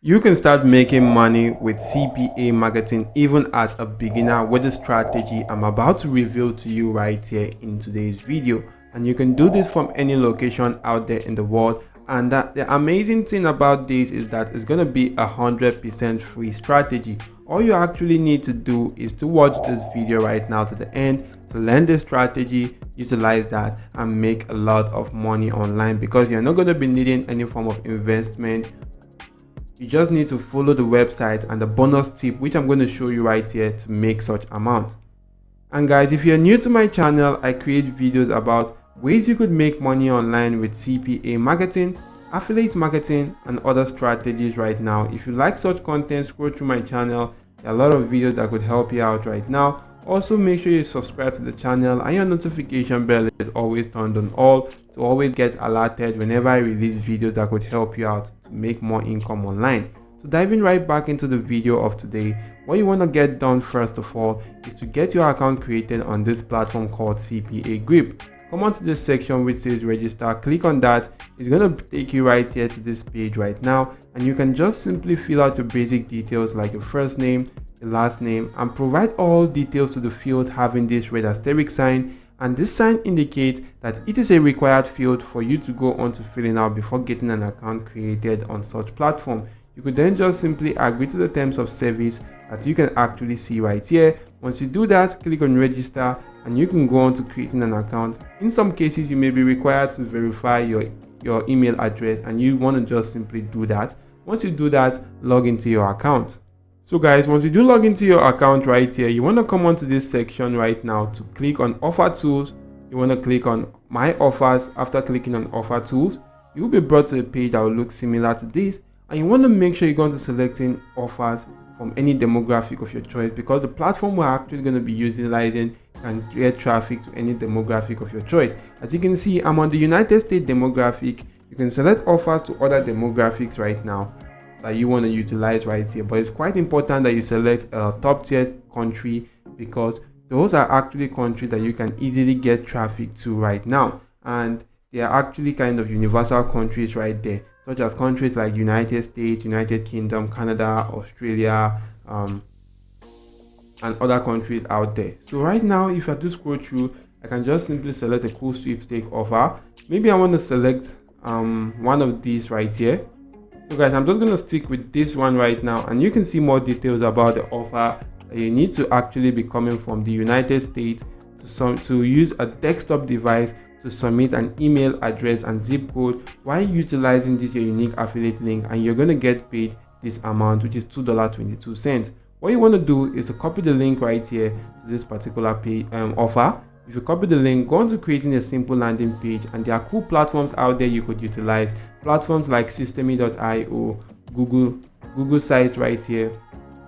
You can start making money with CPA marketing even as a beginner with the strategy I'm about to reveal to you right here in today's video. And you can do this from any location out there in the world. And the amazing thing about this is that it's going to be 100% free strategy. All you actually need to do is to watch this video right now to the end to learn this strategy, utilize that, and make a lot of money online, because you're not going to be needing any form of investment. You just need to follow the website and the bonus tip which I'm going to show you right here to make such amount. And guys, if you're new to my channel, I create videos about ways you could make money online with CPA marketing, affiliate marketing, and other strategies right now. If you like such content, scroll through my channel. There are a lot of videos that could help you out right now. Also, make sure you subscribe to the channel and your notification bell is always turned on all to always get alerted whenever I release videos that could help you out to make more income online. So diving right back into the video of today, what you want to get done first of all is to get your account created on this platform called CPAGRIP. Come on to this section which says register, click on that. It's going to take you right here to this page right now, and you can just simply fill out your basic details like your first name, your last name, and provide all details to the field having this red asterisk sign, and this sign indicates that it is a required field for you to go on to filling out before getting an account created on such platform. You could then just simply agree to the terms of service that you can actually see right here. Once you do that, click on register and you can go on to creating an account. In some cases, you may be required to verify your email address, and you want to just simply do that. Once you do that, log into your account. So guys, once you do log into your account right here, you want to come onto this section right now to click on offer tools. You want to click on my offers. After clicking on offer tools, you will be brought to a page that will look similar to this, and you want to make sure you're going to selecting offers from any demographic of your choice, because the platform we're actually going to be utilizing can get traffic to any demographic of your choice. As you can see, I'm on the United States demographic. You can select offers to other demographics right now that you want to utilize right here, but it's quite important that you select a top tier country, because those are actually countries that you can easily get traffic to right now, and they are actually kind of universal countries right there, such as countries like United States, United Kingdom, Canada, Australia, and other countries out there. So right now, if I do scroll through, I can just simply select a cool sweepstake offer. Maybe I want to select one of these right here. So guys, I'm just going to stick with this one right now, and you can see more details about the offer. You need to actually be coming from the United States to use a desktop device to submit an email address and zip code while utilizing this your unique affiliate link, and you're going to get paid this amount, which is $2.22. What you want to do is to copy the link right here to this particular page offer. If you copy the link, go on to creating a simple landing page, and there are cool platforms out there you could utilize. Platforms like Systemy.io, Google sites right here.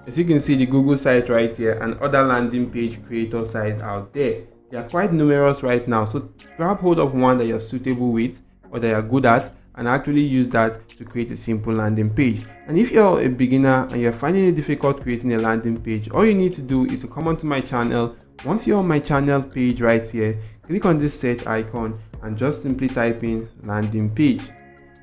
As you can see, the Google site right here, and other landing page creator sites out there. They are quite numerous right now, so grab hold of one that you're suitable with or that you're good at, and actually use that to create a simple landing page. And if you're a beginner and you're finding it difficult creating a landing page, all you need to do is to come onto my channel. Once you're on my channel page right here, click on this search icon and just simply type in landing page.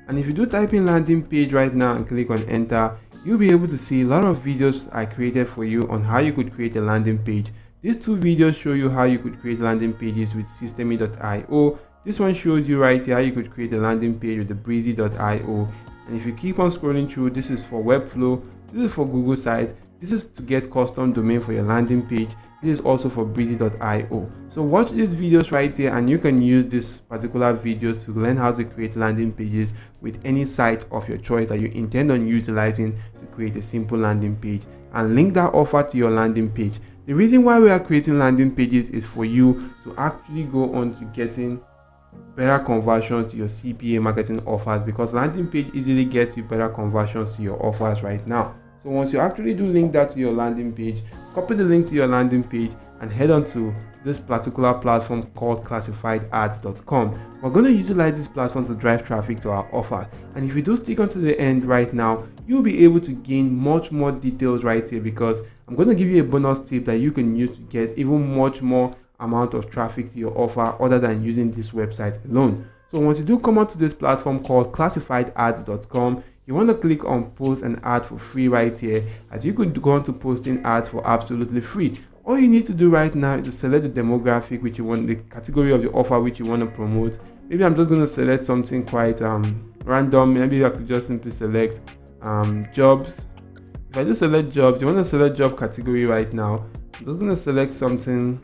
And if you do type in landing page right now and click on enter, you'll be able to see a lot of videos I created for you on how you could create a landing page. These two videos show you how you could create landing pages with Systemy.io. This one shows you right here how you could create a landing page with the Breezy.io. And if you keep on scrolling through, this is for Webflow, this is for Google Sites, this is to get custom domain for your landing page, this is also for Breezy.io. So watch these videos right here, and you can use this particular videos to learn how to create landing pages with any site of your choice that you intend on utilizing to create a simple landing page, and link that offer to your landing page. The reason why we are creating landing pages is for you to actually go on to getting better conversions to your CPA marketing offers, because landing page easily gets you better conversions to your offers right now. So once you actually do link that to your landing page, copy the link to your landing page and head on to this particular platform called classifiedads.com. We're going to utilize this platform to drive traffic to our offer, and if you do stick until the end right now, you'll be able to gain much more details right here, because I'm going to give you a bonus tip that you can use to get even much more amount of traffic to your offer other than using this website alone. So once you do come onto this platform called classifiedads.com, you want to click on post an ad for free right here, as you could go on to posting ads for absolutely free. All you need to do right now is to select the demographic which you want, the category of the offer which you want to promote. Maybe I'm just going to select something quite random. Maybe I could just simply select jobs. If I just select jobs, you want to select job category right now. I'm just going to select something,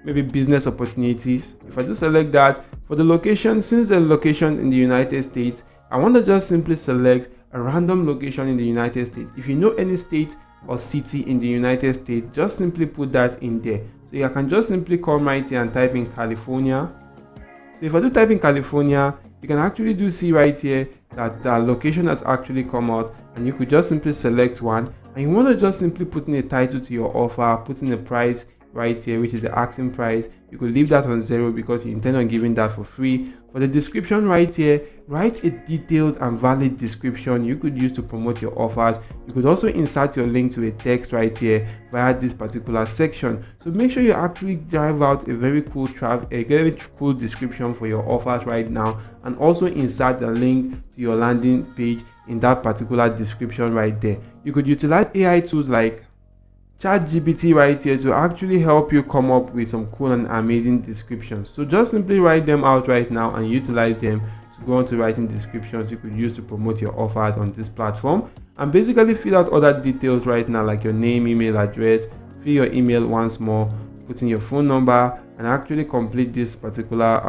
maybe business opportunities. If I just select that, for the location, since the location in the United States, I want to just simply select a random location in the United States. If you know any state or city in the United States, just simply put that in there. So I can just simply come right here and type in California. So if I do type in California, you can actually do see right here that the location has actually come out, and you could just simply select one, and you want to just simply put in a title to your offer, put in a price right here, which is the asking price. You could leave that on 0 because you intend on giving that for free. For the description right here, write a detailed and valid description you could use to promote your offers. You could also insert your link to a text right here via this particular section. So make sure you actually drive out a very cool description for your offers right now, and also insert the link to your landing page in that particular description right there. You could utilize AI tools like ChatGPT right here to actually help you come up with some cool and amazing descriptions. So just simply write them out right now and utilize them to go on to writing descriptions you could use to promote your offers on this platform, and basically fill out other details right now, like your name, email address, fill your email once more, put in your phone number, and actually complete this particular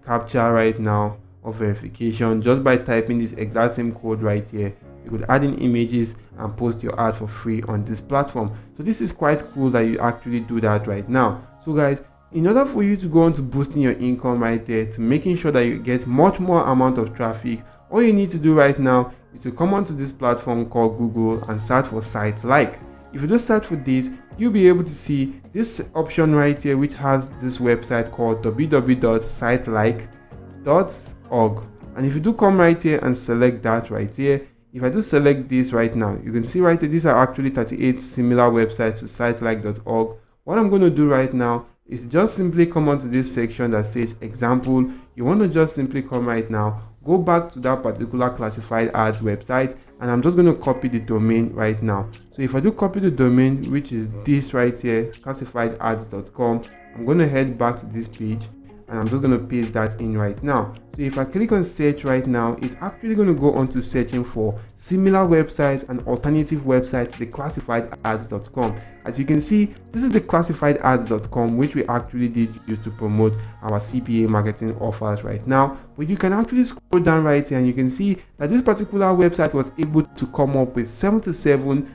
captcha right now of verification just by typing this exact same code right here. You could add in images and post your ad for free on this platform. So this is quite cool that you actually do that right now. So guys, in order for you to go on to boosting your income right there, to making sure that you get much more amount of traffic, all you need to do right now is to come onto this platform called Google and search for site like. If you just search for this, you'll be able to see this option right here, which has this website called www.sitelike.org. And if you do come right here and select that right here, if I just select this right now, you can see right here, these are actually 38 similar websites to sitelike.org. What I'm going to do right now is just simply come onto this section that says example. You want to just simply come right now, go back to that particular classified ads website, and I'm just going to copy the domain right now. So if I do copy the domain, which is this right here, classifiedads.com, I'm going to head back to this page, and I'm just going to paste that in right now. So if I click on search right now, it's actually going to go on to searching for similar websites and alternative websites to the classifiedads.com. As you can see, this is the classifiedads.com, which we actually did use to promote our CPA marketing offers right now. But you can actually scroll down right here and you can see that this particular website was able to come up with 77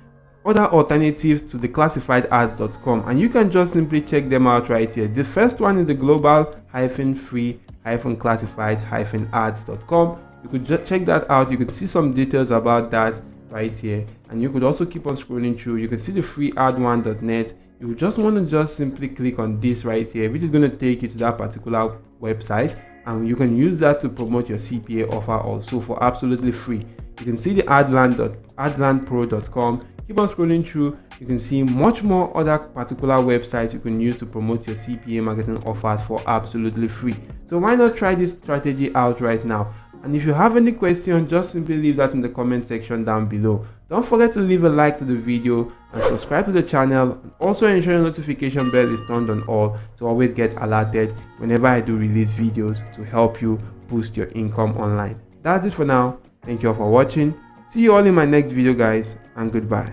other alternatives to the classifiedads.com, and you can just simply check them out right here. The first one is the global-free-classified-ads.com. You could just check that out. You could see some details about that right here, and you could also keep on scrolling through. You can see the freead1.net. You just want to just simply click on this right here, which is going to take you to that particular website, and you can use that to promote your CPA offer also for absolutely free. You can see the adlandpro.com. Keep on scrolling through, you can see much more other particular websites you can use to promote your CPA marketing offers for absolutely free. So why not try this strategy out right now? And if you have any question, just simply leave that in the comment section down below. Don't forget to leave a like to the video and subscribe to the channel, and also ensure your notification bell is turned on all to always get alerted whenever I do release videos to help you boost your income online. That's it for now. Thank you all for watching. See you all in my next video guys, and goodbye.